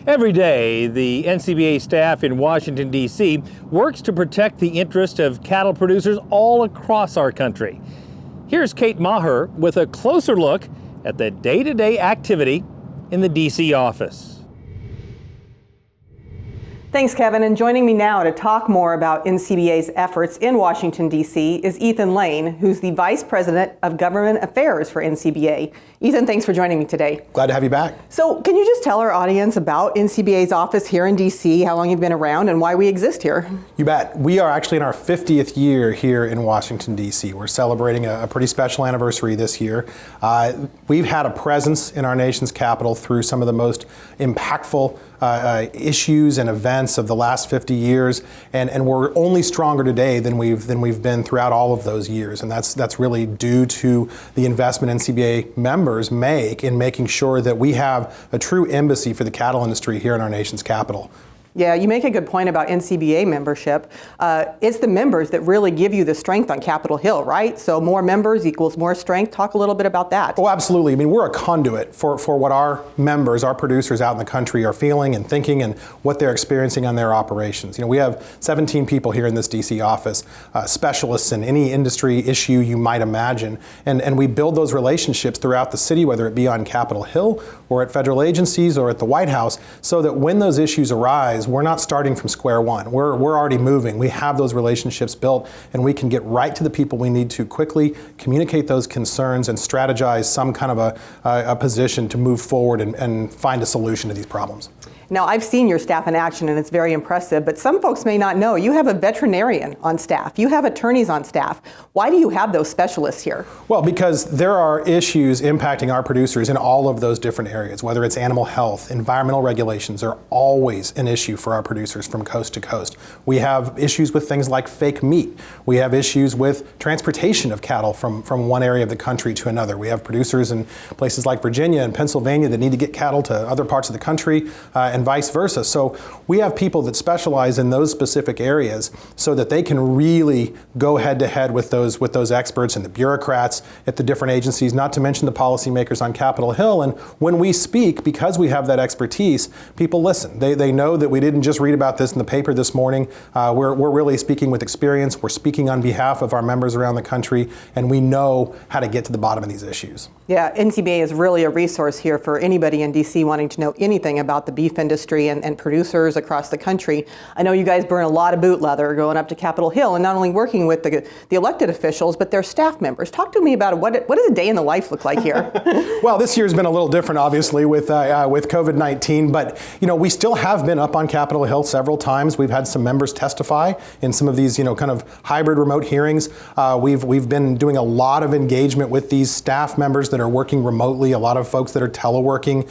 Every day, the NCBA staff in Washington, D.C. works to protect the interest of cattle producers all across our country. Here's Kate Maher with a closer look at the day-to-day activity in the D.C. office. Thanks, Kevin. And joining me now to talk more about NCBA's efforts in Washington, D.C. is Ethan Lane, who's the Vice President of Government Affairs for NCBA. Ethan, thanks for joining me today. Glad to have you back. So can you just tell our audience about NCBA's office here in D.C., how long you've been around, and why we exist here? You bet. We are actually in our 50th year here in Washington, D.C. We're celebrating a pretty special anniversary this year. We've had a presence in our nation's capital through some of the most impactful issues and events of the last 50 years, and we're only stronger today than we've been throughout all of those years, and that's really due to the investment NCBA members make in making sure that we have a true embassy for the cattle industry here in our nation's capital. Yeah, you make a good point about NCBA membership. It's the members that really give you the strength on Capitol Hill, right? So more members equals more strength. Talk a little bit about that. Oh, absolutely. I mean, we're a conduit for what our members, our producers out in the country are feeling and thinking and what they're experiencing on their operations. You know, we have 17 people here in this DC office, specialists in any industry issue you might imagine. And we build those relationships throughout the city, whether it be on Capitol Hill or at federal agencies or at the White House, so that when those issues arise, we're not starting from square one. We're already moving. We have those relationships built, and we can get right to the people we need to quickly, communicate those concerns, and strategize some kind of a position to move forward and find a solution to these problems. Now, I've seen your staff in action, and it's very impressive, but some folks may not know you have a veterinarian on staff. You have attorneys on staff. Why do you have those specialists here? Well, because there are issues impacting our producers in all of those different areas, whether it's animal health, environmental regulations are always an issue for our producers from coast to coast. We have issues with things like fake meat. We have issues with transportation of cattle from one area of the country to another. We have producers in places like Virginia and Pennsylvania that need to get cattle to other parts of the country, and vice versa. So we have people that specialize in those specific areas so that they can really go head to head with those experts and the bureaucrats at the different agencies, not to mention the policymakers on Capitol Hill. And when we speak, because we have that expertise, people listen. They know that we didn't just read about this in the paper this morning. We're really speaking with experience. We're speaking on behalf of our members around the country, and we know how to get to the bottom of these issues. Yeah, NCBA is really a resource here for anybody in DC wanting to know anything about the beef industry and producers across the country. I know you guys burn a lot of boot leather going up to Capitol Hill and not only working with the elected officials, but their staff members. Talk to me about what does a day in the life look like here? Well, this year's been a little different, obviously, with COVID-19, but you know, we still have been up on Capitol Hill several times. We've had some members testify in some of these, kind of hybrid remote hearings. We've been doing a lot of engagement with these staff members that are working remotely, a lot of folks that are teleworking.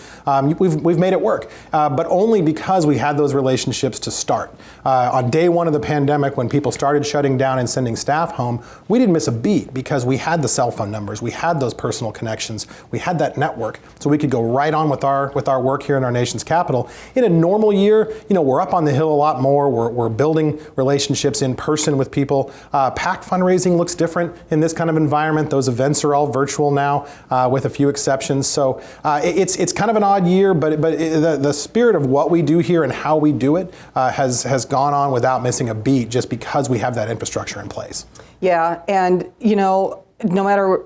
We've made it work, but only because we had those relationships to start. On day one of the pandemic, when people started shutting down and sending staff home, we didn't miss a beat because we had the cell phone numbers, we had those personal connections, we had that network, so we could go right on with our work here in our nation's capital. In a normal year, we're up on the Hill a lot more. We're building relationships in person with people. PAC fundraising looks different in this kind of environment. Those events are all virtual now, with a few exceptions. So it's kind of an odd year, but the spirit of what we do here and how we do it has gone on without missing a beat, just because we have that infrastructure in place. Yeah, and no matter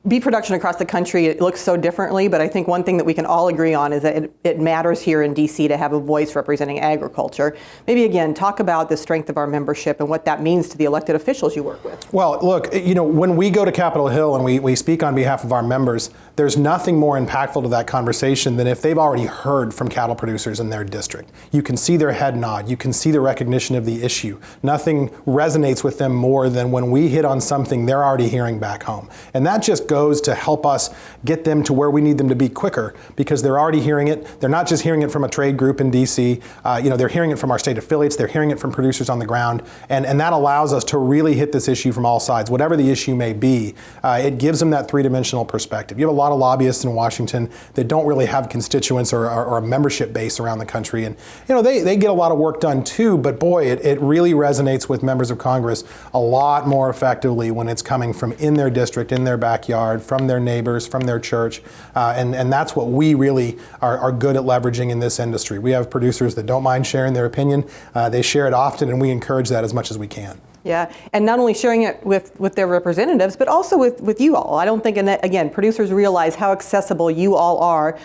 beef production across the country, it looks so differently, but I think one thing that we can all agree on is that it matters here in DC to have a voice representing agriculture. Maybe again, talk about the strength of our membership and what that means to the elected officials you work with. Well, look, when we go to Capitol Hill and we speak on behalf of our members, there's nothing more impactful to that conversation than if they've already heard from cattle producers in their district. You can see their head nod. You can see the recognition of the issue. Nothing resonates with them more than when we hit on something they're already hearing back home. And that just goes to help us get them to where we need them to be quicker, because they're already hearing it. They're not just hearing it from a trade group in DC. They're hearing it from our state affiliates. They're hearing it from producers on the ground. And that allows us to really hit this issue from all sides. Whatever the issue may be, it gives them that three-dimensional perspective. You have a lot of lobbyists in Washington that don't really have constituents or a membership base around the country. And they get a lot of work done too, but boy, it really resonates with members of Congress a lot more effectively when it's coming from in their district, in their backyard, backyard, from their neighbors, from their church, and that's what we really are good at leveraging in this industry. We have producers that don't mind sharing their opinion. They share it often, and we encourage that as much as we can. Yeah, and not only sharing it with their representatives, but also with you all. I don't think, and again, producers realize how accessible you all are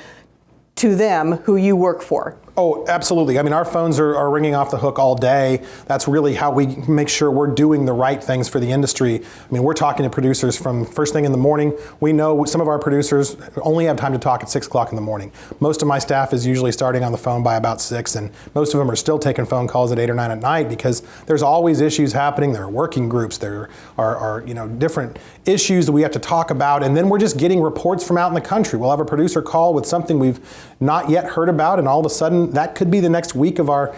to them who you work for. Oh, absolutely. I mean, our phones are ringing off the hook all day. That's really how we make sure we're doing the right things for the industry. I mean, we're talking to producers from first thing in the morning. We know some of our producers only have time to talk at 6 o'clock in the morning. Most of my staff is usually starting on the phone by about 6, and most of them are still taking phone calls at 8 or 9 at night because there's always issues happening. There are working groups. There are different issues that we have to talk about, and then we're just getting reports from out in the country. We'll have a producer call with something we've not yet heard about, and all of a sudden that could be the next week of our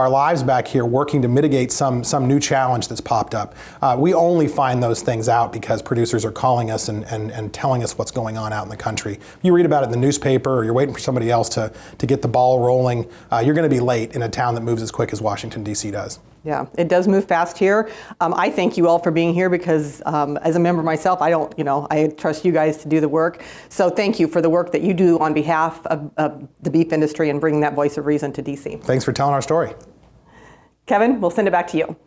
lives back here working to mitigate some new challenge that's popped up. We only find those things out because producers are calling us and telling us what's going on out in the country. If you read about it in the newspaper or you're waiting for somebody else to get the ball rolling, you're going to be late in a town that moves as quick as Washington, D.C. does. Yeah, it does move fast here. I thank you all for being here because as a member myself, I trust you guys to do the work. So thank you for the work that you do on behalf of the beef industry and bringing that voice of reason to DC. Thanks for telling our story. Kevin, we'll send it back to you.